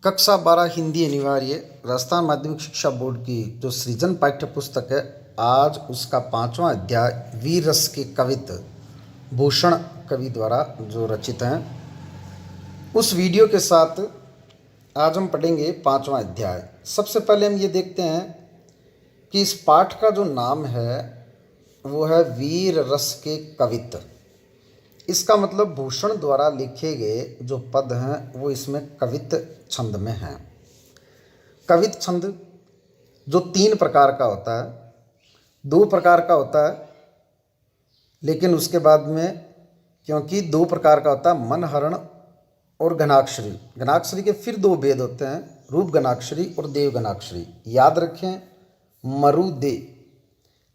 कक्षा 12 हिंदी अनिवार्य राजस्थान माध्यमिक शिक्षा बोर्ड की जो सृजन पाठ्य पुस्तक है, आज उसका 5वां अध्याय वीर रस के कवित भूषण कवि द्वारा जो रचित हैं, उस वीडियो के साथ आज हम पढ़ेंगे 5वां अध्याय। सबसे पहले हम ये देखते हैं कि इस पाठ का जो नाम है वो है वीर रस के कवित। इसका मतलब भूषण द्वारा लिखे गए जो पद हैं वो इसमें कवित छंद में हैं। कवित छंद जो 3 प्रकार का होता है, 2 प्रकार का होता है, लेकिन उसके बाद में क्योंकि 2 प्रकार का होता है मनहरण और घनाक्षरी, घनाक्षरी के फिर 2 भेद होते हैं, रूप घनाक्षरी और देव घनाक्षरी। याद रखें, मरुदे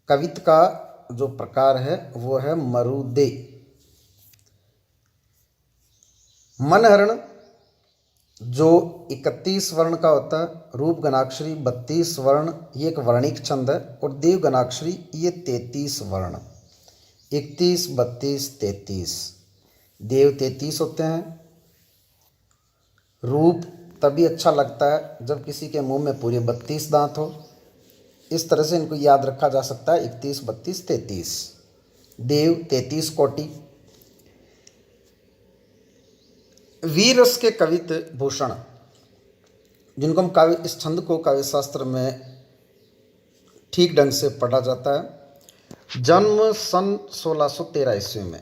कवित का जो प्रकार है वो है मरुदे। मनहरण जो 31 वर्ण का होता है, रूप घनाक्षरी 32 वर्ण, ये एक वर्णिक छंद है, और देव घनाक्षरी ये 33 वर्ण, 31 32 33। देव 33 होते हैं। रूप तभी अच्छा लगता है जब किसी के मुंह में पूरे 32 दांत हो। इस तरह से इनको याद रखा जा सकता है, 31 32 33। देव 33 कोटि। वीर रस के कवित भूषण, जिनको हम काव्य, इस छंद को काव्य शास्त्र में ठीक ढंग से पढ़ा जाता है। जन्म सन 1613 ईस्वी में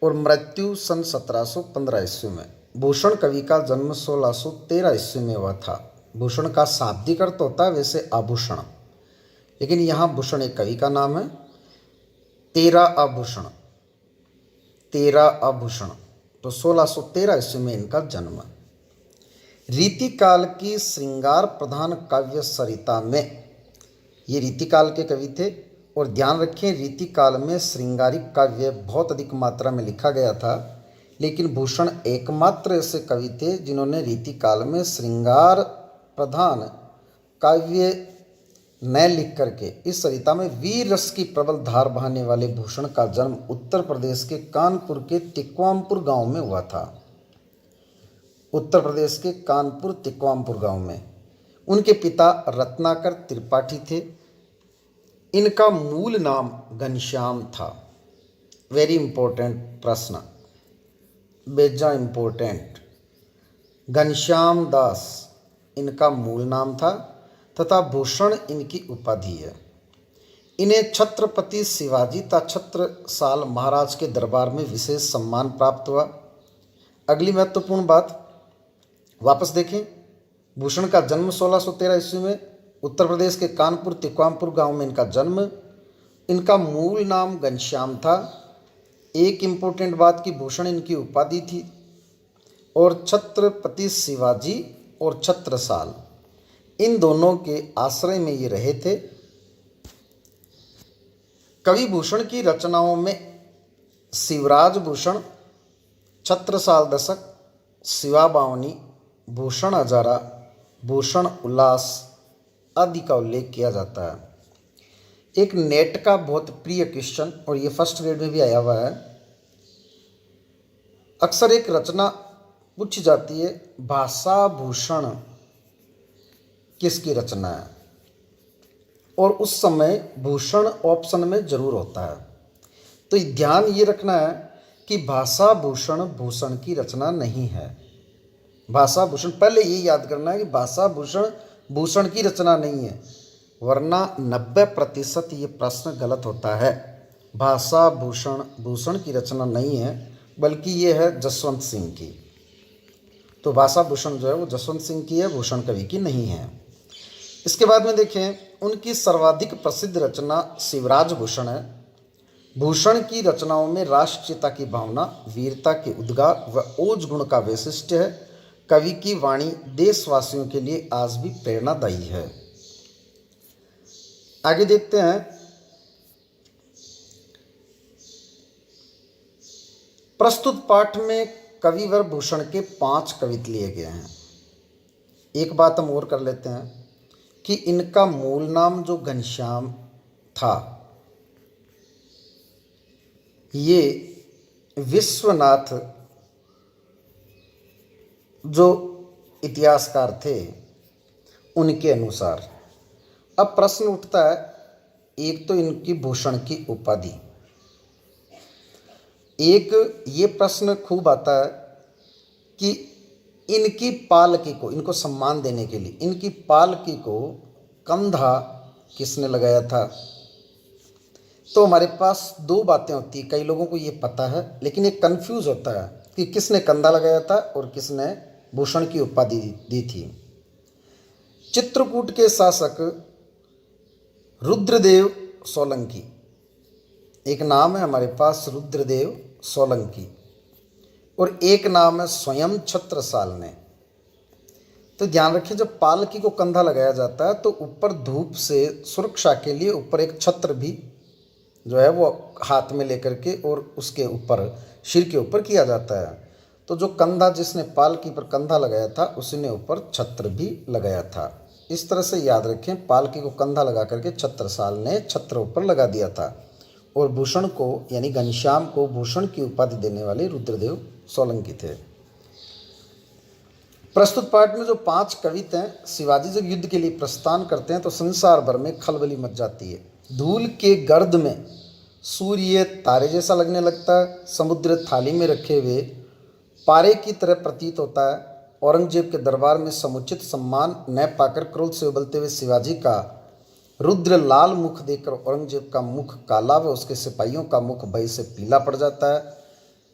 और मृत्यु सन 1715 ईस्वी में। भूषण कवि का जन्म 1613 ईस्वी में हुआ था। भूषण का शाब्दिक अर्थ होता है वैसे आभूषण, लेकिन यहाँ भूषण एक कवि का नाम है। 13 आभूषण, 13 आभूषण, तो 1613 ईस्वी में इनका जन्म। रीतिकाल की श्रृंगार प्रधान काव्य सरिता में, ये रीतिकाल के कवि थे। और ध्यान रखें, रीतिकाल में श्रृंगारिक काव्य बहुत अधिक मात्रा में लिखा गया था, लेकिन भूषण एकमात्र ऐसे कवि थे जिन्होंने रीतिकाल में श्रृंगार प्रधान काव्य न लिख करके इस सरिता में वीर रस की प्रबल धार बहाने वाले भूषण का जन्म उत्तर प्रदेश के कानपुर के तिक्वामपुर गांव में हुआ था। उत्तर प्रदेश के कानपुर तिक्वामपुर गांव में। उनके पिता रत्नाकर त्रिपाठी थे। इनका मूल नाम घनश्याम था। वेरी इंपॉर्टेंट प्रश्न, बेजा इंपॉर्टेंट। घनश्याम दास इनका मूल नाम था तथा भूषण इनकी उपाधि है। इन्हें छत्रपति शिवाजी तथा छत्रसाल महाराज के दरबार में विशेष सम्मान प्राप्त हुआ। अगली महत्वपूर्ण बात वापस देखें, भूषण का जन्म 1613 ईस्वी में, उत्तर प्रदेश के कानपुर तिक्वामपुर गांव में इनका जन्म। इनका मूल नाम घनश्याम था। एक इम्पोर्टेंट बात कि भूषण इनकी उपाधि थी, और छत्रपति शिवाजी और छत्रसाल इन दोनों के आश्रय में ये रहे थे। कवि भूषण की रचनाओं में शिवराज भूषण, छत्रसाल दशक, शिवा बावनी, भूषण हजारा, भूषण उल्लास आदि का उल्लेख किया जाता है। एक नेट का बहुत प्रिय क्वेश्चन, और ये फर्स्ट ग्रेड में भी आया हुआ है। अक्सर एक रचना पूछी जाती है, भाषा भूषण किसकी रचना है, और उस समय भूषण ऑप्शन में जरूर होता है। तो ध्यान ये रखना है कि भाषा भूषण भूषण की रचना नहीं है। भाषा भूषण, पहले ये याद करना है कि भाषा भूषण भूषण की रचना नहीं है, वरना 90% ये प्रश्न गलत होता है। भाषा भूषण भूषण की रचना नहीं है, बल्कि ये है जसवंत सिंह की। तो भाषा भूषण जो है वो जसवंत सिंह की है, भूषण कवि की नहीं है। इसके बाद में देखें, उनकी सर्वाधिक प्रसिद्ध रचना शिवराज भूषण है। भूषण की रचनाओं में राष्ट्रीयता की भावना, वीरता के उद्गार व ओज गुण का वैशिष्ट्य है। कवि की वाणी देशवासियों के लिए आज भी प्रेरणादायी है। आगे देखते हैं, प्रस्तुत पाठ में कविवर भूषण के 5 कवित लिए गए हैं। एक बात हम और कर लेते हैं कि इनका मूल नाम जो घनश्याम था, ये विश्वनाथ जो इतिहासकार थे उनके अनुसार। अब प्रश्न उठता है, एक तो इनकी भूषण की उपाधि, एक ये प्रश्न खूब आता है कि इनकी पालकी को, इनको सम्मान देने के लिए इनकी पालकी को कंधा किसने लगाया था। तो हमारे पास दो बातें होती हैं, कई लोगों को ये पता है लेकिन ये कंफ्यूज होता है कि किसने कंधा लगाया था और किसने भूषण की उपाधि दी थी। चित्रकूट के शासक रुद्रदेव सोलंकी, एक नाम है हमारे पास रुद्रदेव सोलंकी और एक नाम है स्वयं छत्रसाल ने। तो ध्यान रखिए, जब पालकी को कंधा लगाया जाता है तो ऊपर धूप से सुरक्षा के लिए ऊपर एक छत्र भी जो है वो हाथ में लेकर के और उसके ऊपर सिर के ऊपर किया जाता है। तो जो कंधा, जिसने पालकी पर कंधा लगाया था उसने ऊपर छत्र भी लगाया था। इस तरह से याद रखें, पालकी को कंधा लगा करके छत्रसाल ने छत्र ऊपर लगा दिया था और भूषण को यानी घनश्याम को भूषण की उपाधि देने वाले रुद्रदेव सोलंकी थे। प्रस्तुत पाठ में जो 5 कविते हैं, शिवाजी जब युद्ध के लिए प्रस्थान करते हैं तो संसार भर में खलबली मच जाती है। धूल के गर्द में सूर्य तारे जैसा लगने लगता है, समुद्र थाली में रखे हुए पारे की तरह प्रतीत होता है। औरंगजेब के दरबार में समुचित सम्मान न पाकर क्रोध से उबलते हुए शिवाजी का रुद्र लाल मुख देखकर औरंगजेब का मुख काला व उसके सिपाहियों का मुख भय से पीला पड़ जाता है।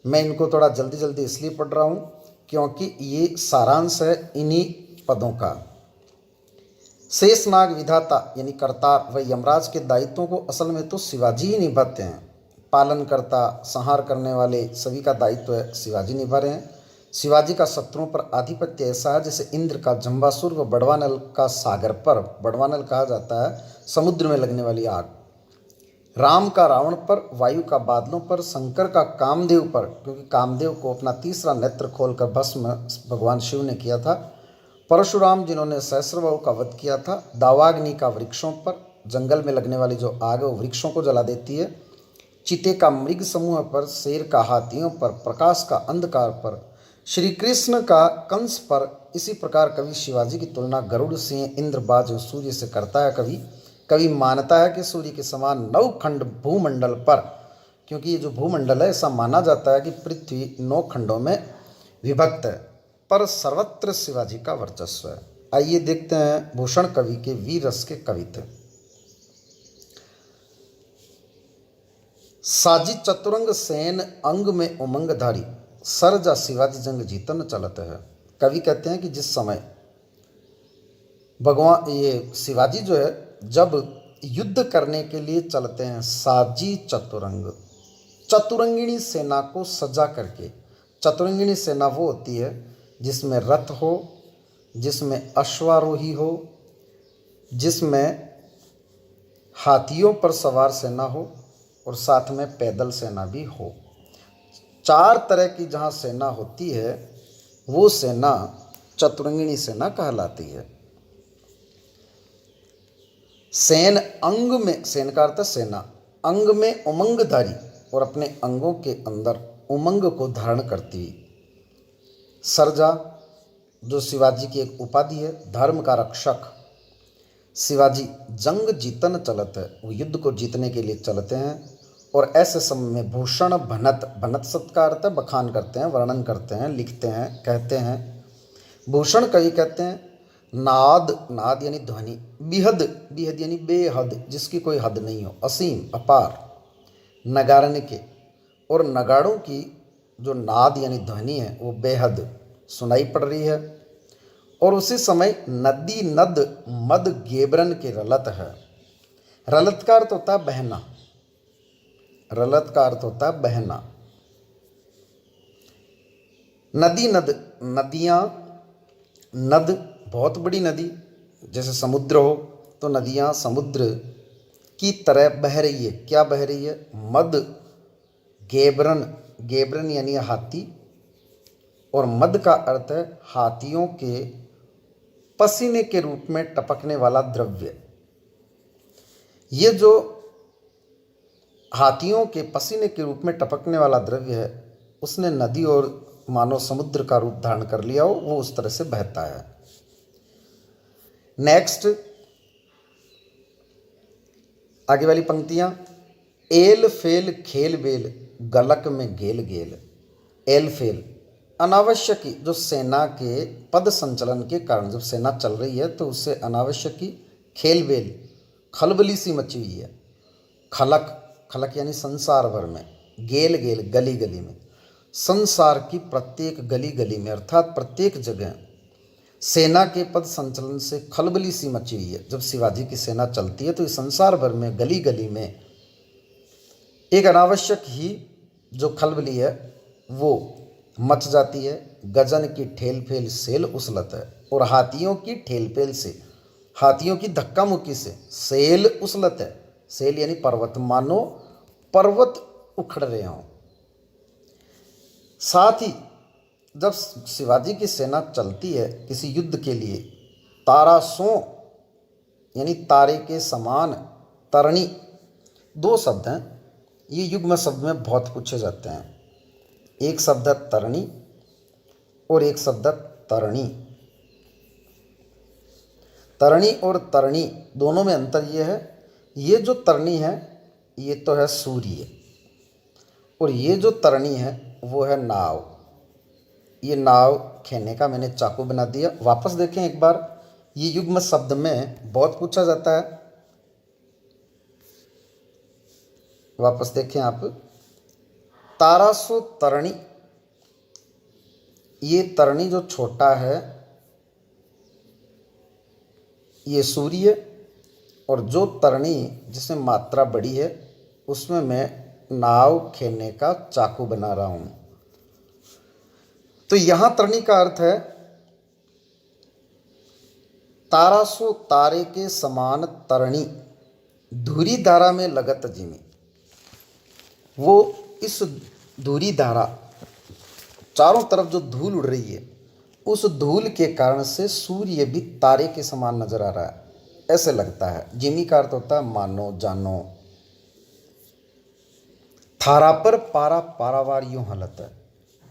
मैं इनको थोड़ा जल्दी जल्दी इसलिए पढ़ रहा हूँ क्योंकि ये सारांश है इन्हीं पदों का। शेषनाग विधाता यानी करतार व यमराज के दायित्वों को असल में तो शिवाजी ही निभाते हैं। पालन करता, संहार करने वाले सभी का दायित्व है शिवाजी निभा रहे हैं। शिवाजी का शत्रुओं पर आधिपत्य ऐसा है जैसे इंद्र का जंबासुर व बड़वानल का सागर पर, बड़वानल कहा जाता है समुद्र में लगने वाली आग। राम का रावण पर, वायु का बादलों पर, शंकर का कामदेव पर, क्योंकि कामदेव को अपना तीसरा नेत्र खोलकर भस्म भगवान शिव ने किया था। परशुराम जिन्होंने सहस्रबाहु का वध किया था। दावाग्नि का वृक्षों पर, जंगल में लगने वाली जो आग है वो वृक्षों को जला देती है। चीते का मृग समूह पर, शेर का हाथियों पर, प्रकाश का अंधकार पर, श्री कृष्ण का कंस पर। इसी प्रकार कवि शिवाजी की तुलना गरुड़ सिंह, इंद्रबाज और सूर्य से करता है। कवि मानता है कि सूर्य के समान 9 खंड भूमंडल पर, क्योंकि ये जो भूमंडल है ऐसा माना जाता है कि पृथ्वी 9 खंडों में विभक्त है, पर सर्वत्र शिवाजी का वर्चस्व है। आइए देखते हैं भूषण कवि के वीर रस के कविते। साजी चतुरंग सेन अंग में उमंग धारी, सरजा शिवाजी जंग जीतन चलत है। कवि कहते हैं कि जिस समय भगवान ये शिवाजी जो है जब युद्ध करने के लिए चलते हैं, साजी चतुरंग, चतुरंगिणी सेना को सजा करके। चतुरंगिणी सेना वो होती है जिसमें रथ हो, जिसमें अश्वारोही हो, जिसमें हाथियों पर सवार सेना हो और साथ में पैदल सेना भी हो। 4 तरह की जहाँ सेना होती है वो सेना चतुरंगिणी सेना कहलाती है। सेन अंग में, सेन का अर्थ सेना, अंग में उमंगधारी और अपने अंगों के अंदर उमंग को धारण करती हुई। सरजा जो शिवाजी की एक उपाधि है, धर्म का रक्षक। शिवाजी जंग जीतन चलत है, वो युद्ध को जीतने के लिए चलते हैं और ऐसे समय में भूषण भनत, भनत शब्द का अर्थ है बखान करते हैं, वर्णन करते हैं, लिखते हैं, कहते हैं। भूषण कवि कहते हैं नाद, नाद यानी ध्वनि, बिहद, बिहद यानी बेहद, जिसकी कोई हद नहीं हो, असीम, अपार, नगारने के, और नगाड़ों की जो नाद यानी ध्वनि है वो बेहद सुनाई पड़ रही है। और उसी समय नदी नद मद गेबरन के रलत है। रलत का अर्थ होता है बहना, रलत का अर्थ होता है बहना। नदी नद, नदियाँ, नद बहुत बड़ी नदी, जैसे समुद्र हो तो नदियाँ समुद्र की तरह बह रही है। क्या बह रही है? मद गेबरन, गेबरन यानी हाथी, और मद का अर्थ है हाथियों के पसीने के रूप में टपकने वाला द्रव्य। ये जो हाथियों के पसीने के रूप में टपकने वाला द्रव्य है उसने नदी और मानो समुद्र का रूप धारण कर लिया हो, वो उस तरह से बहता है। नेक्स्ट, आगे वाली पंक्तियां, एल फेल खेल बेल गलक में गेल गेल। एल फेल अनावश्यक ही, जो सेना के पद संचलन के कारण जब सेना चल रही है तो उससे अनावश्यक ही खेल बेल खलबली सी मची हुई है। खलक, खलक यानी संसार भर में, गेल गेल गली गली में, संसार की प्रत्येक गली गली में अर्थात प्रत्येक जगह सेना के पद संचलन से खलबली सी मची हुई है। जब शिवाजी की सेना चलती है तो इस संसार भर में गली गली में एक अनावश्यक ही जो खलबली है वो मच जाती है। गजन की ठेल फेल सेल उछलत है, और हाथियों की ठेल फेल से, हाथियों की धक्का मुक्की से सेल उछलत है। सेल यानी पर्वत, मानो पर्वत उखड़ रहे हों। साथ ही जब शिवाजी की सेना चलती है किसी युद्ध के लिए, तारासों यानी तारे के समान, तरणी, दो शब्द हैं, ये युग्म शब्द में बहुत पूछे जाते हैं। एक शब्द है तरणी और एक शब्द है तरणी। तरणी और तरणी दोनों में अंतर ये है, ये जो तरणी है ये तो है सूर्य, और ये जो तरणी है वो है नाव। ये नाव खेलने का मैंने चाकू बना दिया। वापस देखें एक बार, ये युग्म शब्द में बहुत पूछा जाता है। वापस देखें आप, तारासो तरणी, ये तरणी जो छोटा है ये सूर्य, और जो तरणी जिसमें मात्रा बड़ी है उसमें मैं नाव खेलने का चाकू बना रहा हूं। तो यहां तरणी का अर्थ है तारासो, तारे के समान तरणी, धुरी धारा में लगत जिमी। वो इस धुरी धारा, चारों तरफ जो धूल उड़ रही है, उस धूल के कारण से सूर्य भी तारे के समान नजर आ रहा है, ऐसे लगता है। जिमी का अर्थ होता है मानो, जानो। थारा पर पारा पारावार यूं हलत है,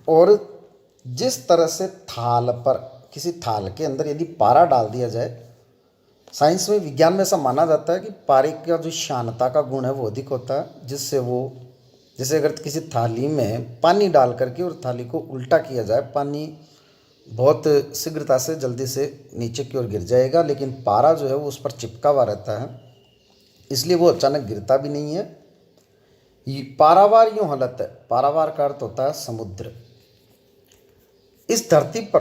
और जिस तरह से थाल पर, किसी थाल के अंदर यदि पारा डाल दिया जाए, साइंस में, विज्ञान में ऐसा माना जाता है कि पारे का जो शानता का गुण है वो अधिक होता है, जिससे वो, जैसे अगर किसी थाली में पानी डाल करके और थाली को उल्टा किया जाए, पानी बहुत शीघ्रता से जल्दी से नीचे की ओर गिर जाएगा, लेकिन पारा जो है वो उस पर चिपका हुआ रहता है, इसलिए वो अचानक गिरता भी नहीं है। पारावार यूं हलत है, पारावार का अर्थ होता है समुद्र। इस धरती पर,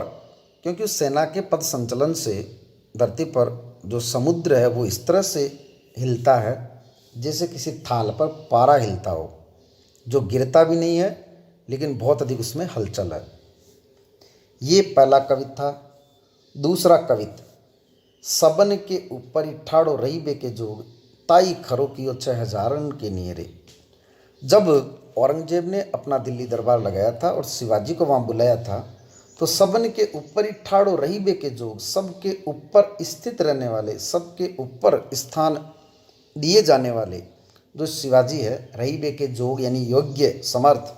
क्योंकि उस सेना के पद संचलन से धरती पर जो समुद्र है वो इस तरह से हिलता है जैसे किसी थाल पर पारा हिलता हो, जो गिरता भी नहीं है लेकिन बहुत अधिक उसमें हलचल है। ये पहला कवित था। दूसरा कवित, सबन के ऊपर ही ठाड़ो रही बे के जोग, ताई खरो कियो 6000 के नियरे। जब औरंगजेब ने अपना दिल्ली दरबार लगाया था और शिवाजी को वहाँ बुलाया था, तो सबन के ऊपर ही ठाड़ो रही बे के जोग, सबके ऊपर स्थित रहने वाले, सबके ऊपर स्थान दिए जाने वाले जो शिवाजी है, रही बे के जोग यानी योग्य, समर्थ,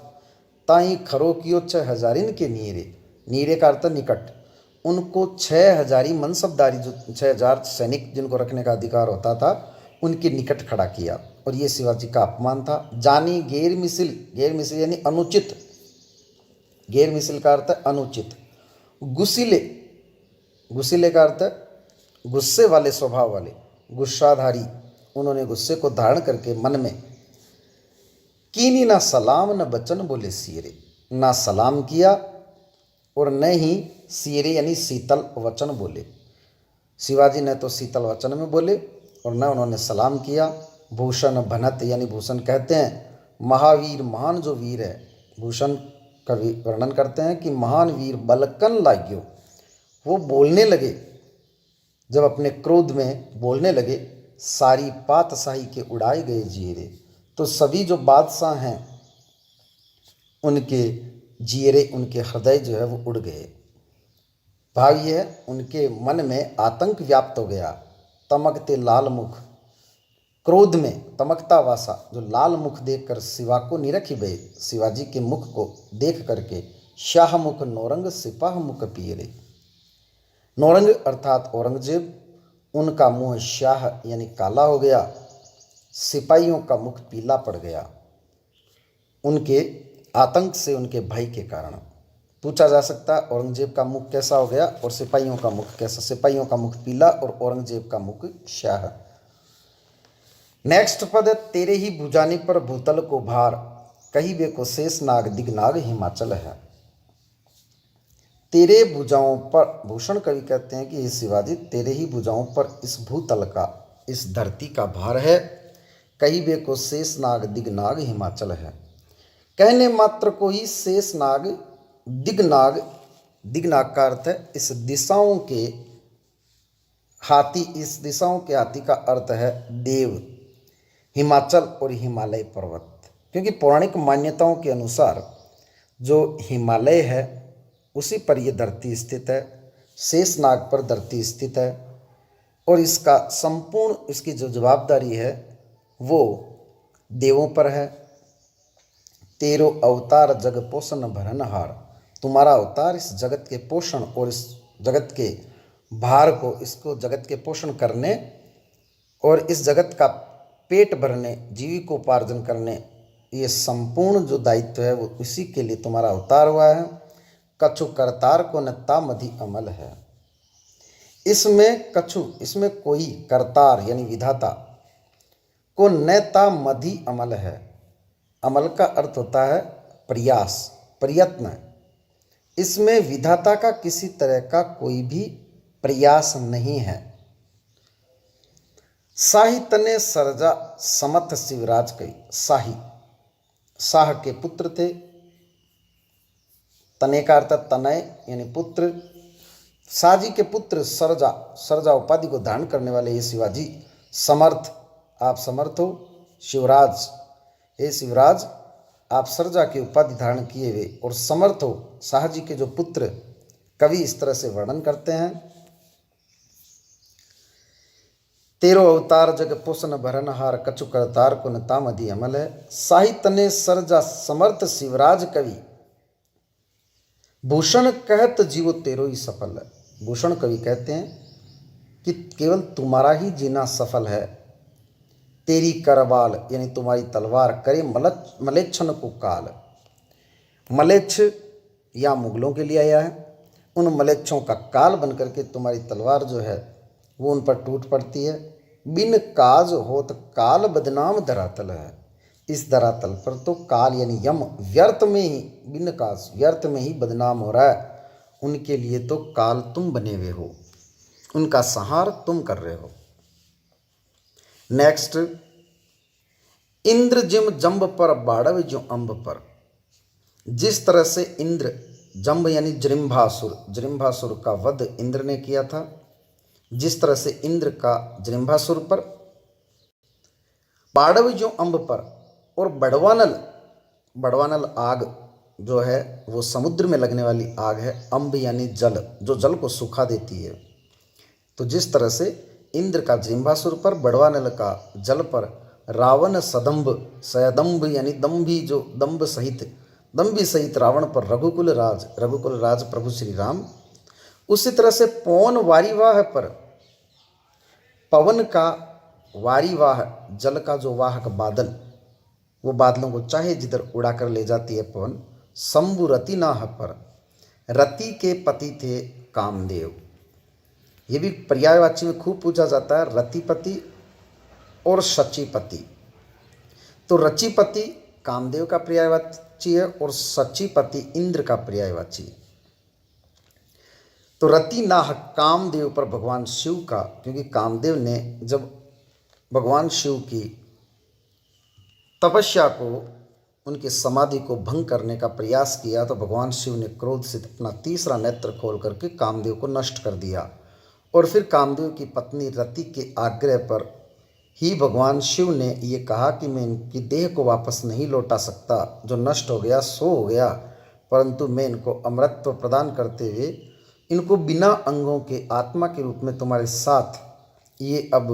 ताई खरो कियो 6000 के नीरे। नीरे का अर्थ निकट, उनको 6000 मनसबदारी, जो 6000 सैनिक जिनको रखने का अधिकार होता था, उनके निकट खड़ा किया, और ये शिवाजी का अपमान था। जानी गैर मिसिल, गैर मिसिल यानी अनुचित, गैर मिसिल का अर्थ है अनुचित। गुस्सिले, गुस्सिले का अर्थ है गुस्से वाले स्वभाव वाले, गुस्साधारी। उन्होंने गुस्से को धारण करके मन में, कीनी ना सलाम न बचन बोले सियरे, ना सलाम किया और न ही सियरे यानी शीतल वचन बोले। शिवाजी ने तो शीतल वचन में बोले और न उन्होंने सलाम किया। भूषण भनत यानी भूषण कहते हैं महावीर, महान जो वीर है। भूषण कवि वर्णन करते हैं कि महान वीर बलकन लाग्यो, वो बोलने लगे, जब अपने क्रोध में बोलने लगे, सारी पातशाही के उड़ाए गए जीरे। तो सभी जो बादशाह हैं उनके जीरे, उनके हृदय जो है वो उड़ गए। भाव ये है, उनके मन में आतंक व्याप्त हो गया। तमकते लाल मुख, क्रोध में तमकता वासा, जो लाल मुख देखकर शिवा को निरखी भय, शिवाजी के मुख को देख करके शाह मुख नौरंग सिपाह मुख पीरे। नौरंग अर्थात औरंगजेब, उनका मुंह शाह यानी काला हो गया, सिपाहियों का मुख पीला पड़ गया, उनके आतंक से, उनके भय के कारण। पूछा जा सकता है औरंगजेब का मुख कैसा हो गया और सिपाहियों का मुख कैसा। सिपाहियों का मुख पीला और औरंगजेब का मुख शाह। नेक्स्ट पद है, तेरे ही भुजानी पर भूतल को भार, कही वे को शेष नाग दिगनाग हिमाचल है। तेरे भुजाओं पर, भूषण कवि कहते हैं कि हे शिवाजी, तेरे ही भुजाओं पर इस भूतल का, इस धरती का भार है, कही वे को शेष नाग दिगनाग हिमाचल है। कहने मात्र को ही शेष नाग, दिगनाग, दिगनाग का अर्थ है इस दिशाओं के हाथी, इस दिशाओं के हाथी का अर्थ है देव, हिमाचल और हिमालय पर्वत। क्योंकि पौराणिक मान्यताओं के अनुसार जो हिमालय है उसी पर यह धरती स्थित है, शेषनाग पर धरती स्थित है, और इसका संपूर्ण, इसकी जो जवाबदारी है वो देवों पर है। तेरो अवतार जग पोषण भरनहार, तुम्हारा अवतार इस जगत के पोषण और इस जगत के भार को, इसको जगत के पोषण करने और इस जगत का पेट भरने, जीविकोपार्जन करने, ये संपूर्ण जो दायित्व है वो इसी के लिए तुम्हारा अवतार हुआ है। कछु करतार को नत्ता मधि अमल है। इसमें कछु, इसमें कोई, करतार यानी विधाता, को नेता मधि अमल है। अमल का अर्थ होता है प्रयास, प्रयत्न। इसमें विधाता का किसी तरह का कोई भी प्रयास नहीं है। साही तने सरजा समथ शिवराज कई। साही, शाह के पुत्र थे, तने का अर्थ तनय यानी पुत्र। शाहजी के पुत्र सरजा, सरजा उपाधि को धारण करने वाले ये शिवाजी, समर्थ, आप समर्थ हो। शिवराज, हे शिवराज, आप सरजा की उपाधि धारण किए हुए और समर्थ हो। शाहजी के जो पुत्र, कवि इस तरह से वर्णन करते हैं, तेरो अवतार जग पोषण भरनहार, कछु करतार को नता मधि अमल है। साहित्य ने सरजा समर्थ शिवराज कवि, भूषण कहत जीवो तेरो ही सफल है। भूषण कवि कहते हैं कि केवल तुम्हारा ही जीना सफल है। तेरी करवाल यानी तुम्हारी तलवार करे मलेच्छन को काल। मलेच्छ या मुगलों के लिए आया है, उन मलेच्छों का काल बनकर के तुम्हारी तलवार जो है वो उन पर टूट पड़ती है। बिन काज होत काल बदनाम धरातल है। इस धरातल पर तो काल यानी यम व्यर्थ में ही, बिन काज व्यर्थ में ही बदनाम हो रहा है। उनके लिए तो काल तुम बने हुए हो, उनका संहार तुम कर रहे हो। नेक्स्ट, इंद्र जिम जंब पर बाड़व जो अंब पर। जिस तरह से इंद्र, जंब यानी जृंभासुर, जृंभासुर का वध इंद्र ने किया था, जिस तरह से इंद्र का जृंभासुर पर, बाड़व जो अंब पर, और बड़वानल, बड़वानल आग जो है वो समुद्र में लगने वाली आग है। अंब यानी जल, जो जल को सुखा देती है। तो जिस तरह से इंद्र का जृंभासुर पर, बड़वानल का जल पर, रावण सदम्भ, सयदम्भ यानी दम्भी, जो दम्भ सहित, दम्भी सहित रावण पर रघुकुल राज, रघुकुल राज प्रभु श्री राम। उसी तरह से पवन वारिवाह पर, पवन का वारिवाह, जल का जो वाहक बादल, वो बादलों को चाहे जिधर उड़ा कर ले जाती है पवन। शंभु रति नाह पर, रति के पति थे कामदेव। ये भी पर्यायवाची में खूब पूछा जाता है, रतिपति और शचीपति। तो रचिपति कामदेव का पर्यायवाची है और शचीपति इंद्र का पर्यायवाची। तो रति नाह कामदेव पर भगवान शिव का, क्योंकि कामदेव ने जब भगवान शिव की तपस्या को, उनकी समाधि को भंग करने का प्रयास किया, तो भगवान शिव ने क्रोध से अपना तीसरा नेत्र खोल करके कामदेव को नष्ट कर दिया। और फिर कामदेव की पत्नी रति के आग्रह पर ही भगवान शिव ने ये कहा कि मैं इनकी देह को वापस नहीं लौटा सकता, जो नष्ट हो गया सो हो गया, परंतु मैं इनको अमरत्व प्रदान करते हुए इनको बिना अंगों के आत्मा के रूप में तुम्हारे साथ ये अब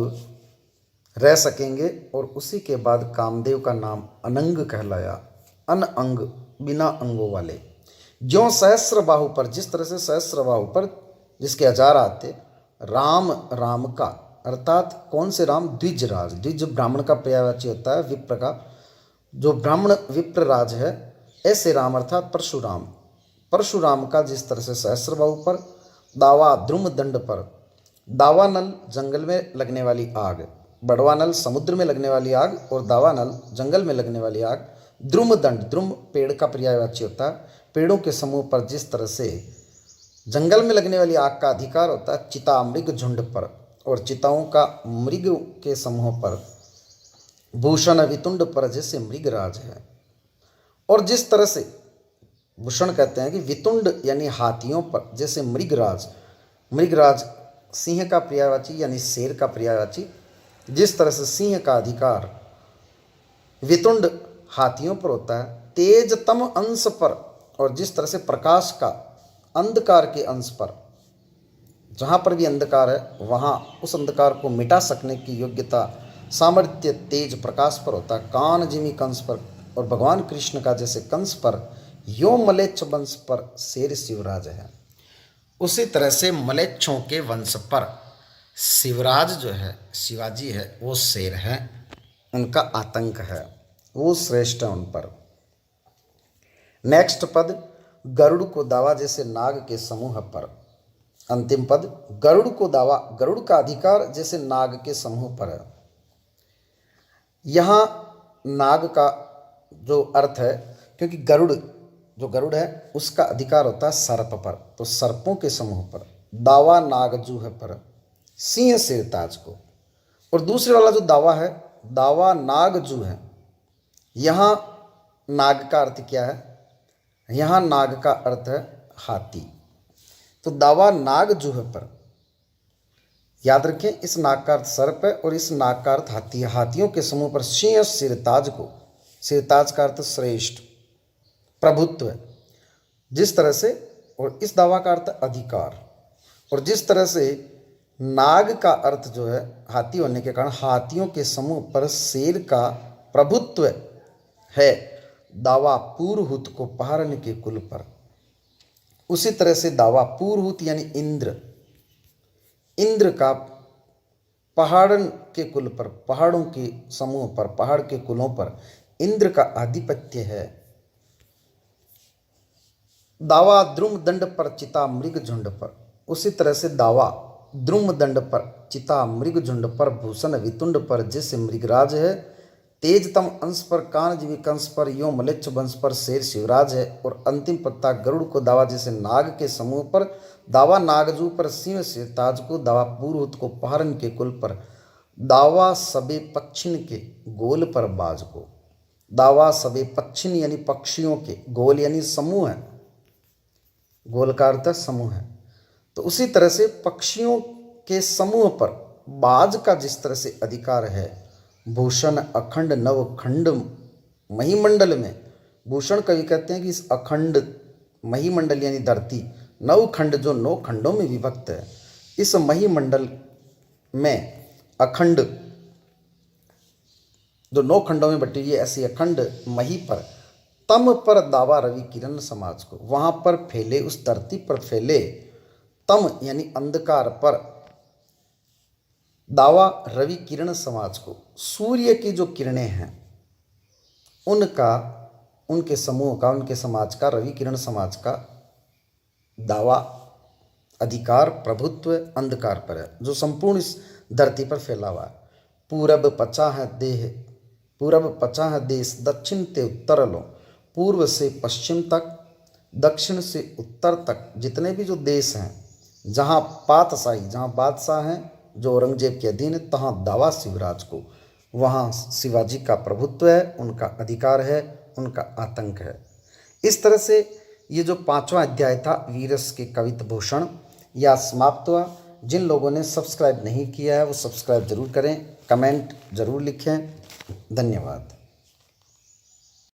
रह सकेंगे। और उसी के बाद कामदेव का नाम अनंग कहलाया, अन अंग, बिना अंगों वाले। ज्यों सहस्र बाहु पर, जिस तरह से सहस्र बाहु पर जिसके 1000 आते, राम राम का, अर्थात कौन से राम? द्विजराज। द्विज ब्राह्मण का पर्यायवाची होता है, विप्र का, जो ब्राह्मण विप्र राज है, ऐसे राम अर्थात परशुराम। परशुराम का जिस तरह से सहस्र बाहु पर, दावा द्रुम दंड पर, दावा नल जंगल में लगने वाली आग, बड़वा नल समुद्र में लगने वाली आग और दावा नल जंगल में लगने वाली आग। द्रुम दंड, द्रुम पेड़ का पर्यायवाची होता है, पेड़ों के समूह पर जिस तरह से जंगल में लगने वाली आग का अधिकार होता है चिता मृग झुंड पर, और चिताओं का मृग के समूह पर, भूषण वितुंड पर जैसे मृगराज है। और जिस तरह से भूषण कहते हैं कि वितुंड यानी हाथियों पर जैसे मृगराज, मृगराज सिंह का पर्यायवाची यानी शेर का पर्यायवाची, जिस तरह से सिंह का अधिकार वितुंड हाथियों पर होता है, तेजतम अंश पर, और जिस तरह से प्रकाश का अंधकार के अंश पर, जहाँ पर भी अंधकार है वहाँ उस अंधकार को मिटा सकने की योग्यता, सामर्थ्य तेज प्रकाश पर होता है, कान जिमी कंस पर, और भगवान कृष्ण का जैसे कंस पर यो मलेच्छ वंश पर शेर शिवराज है, उसी तरह से मलेच्छों के वंश पर शिवराज जो है, शिवाजी है, वो शेर है, उनका आतंक है, वो श्रेष्ठ है उन पर। नेक्स्ट पद, गरुड़ को दावा जैसे नाग के समूह पर। अंतिम पद, गरुड़ को दावा, गरुड़ का अधिकार जैसे नाग के समूह पर है। यहाँ नाग का जो अर्थ है, क्योंकि गरुड़ जो गरुड़ है उसका अधिकार होता है सर्प पर, तो सर्पों के समूह पर, दावा नागजूह पर, सिंह शेरताज को। और दूसरे वाला जो दावा है, दावा नागजू है, यहाँ नाग का अर्थ क्या है? यहाँ नाग का अर्थ है हाथी, तो दावा नागजूह पर, याद रखें इस नाग का अर्थ सर्प है और इस नाग का अर्थ हाथी है। हाथियों के समूह पर सिंह सिरताज को, सिरताज का अर्थ श्रेष्ठ, प्रभुत्व है, जिस तरह से, और इस दावा का अर्थ अधिकार, और जिस तरह से नाग का अर्थ जो है हाथी होने के कारण हाथियों के समूह पर शेर का प्रभुत्व है, दावा पुरहूत को पहाड़न के कुल पर। उसी तरह से दावा पुरहूत यानी इंद्र, इंद्र का पहाड़न के कुल पर, पहाड़ों के समूह पर, पहाड़ के कुलों पर इंद्र का आधिपत्य है। दावा द्रुम दंड पर चिता मृग झुंड पर, उसी तरह से दावा द्रुम दंड पर, चिता मृग झुंड पर, भूषण वितुंड पर जैसे मृगराज है, तेजतम अंश पर, कानजीवी कंस पर, यो मलेच्छ वंश पर शेर शिवराज है। और अंतिम पत्ता, गरुड़ को दावा जैसे नाग के समूह पर, दावा नागजू पर, सिंह शेरताज को, दावा पुरहूत को पहाड़न के कुल पर, दावा सबे पक्षिण के गोल पर बाज को। दावा सबे पक्षिण यानी पक्षियों के, गोल यानी समूह है, गोल का अर्थ समूह है, तो उसी तरह से पक्षियों के समूह पर बाज का जिस तरह से अधिकार है, भूषण अखंड नवखंड महीमंडल में, भूषण कवि कहते हैं कि इस अखंड महीमंडल यानी धरती, नवखंड जो 9 खंडों में विभक्त है, इस महीमंडल में अखंड जो 9 खंडों में बटी हुई है, ऐसी अखंड मही पर, तम पर दावा रवि किरण समाज को, वहाँ पर फैले, उस धरती पर फैले, तम यानी अंधकार पर, दावा रवि किरण समाज को, सूर्य की जो किरणें हैं उनका, उनके समूह का, उनके समाज का, रवि किरण समाज का दावा, अधिकार, प्रभुत्व अंधकार पर है, जो संपूर्ण इस धरती पर फैला हुआ है। पूरब पचा है देह, पूरब पचा है देश, दक्षिण ते उत्तर लो, पूर्व से पश्चिम तक, दक्षिण से उत्तर तक जितने भी जो देश हैं, जहाँ पातशाही, जहाँ बादशाह हैं जो औरंगजेब के अधीन है, तहाँ दावा शिवराज को, वहाँ शिवाजी का प्रभुत्व है, उनका अधिकार है, उनका आतंक है। इस तरह से ये जो 5वां अध्याय था वीरस के कवित्त भूषण, यह समाप्त हुआ। जिन लोगों ने सब्सक्राइब नहीं किया है वो सब्सक्राइब जरूर करें, कमेंट जरूर लिखें। धन्यवाद।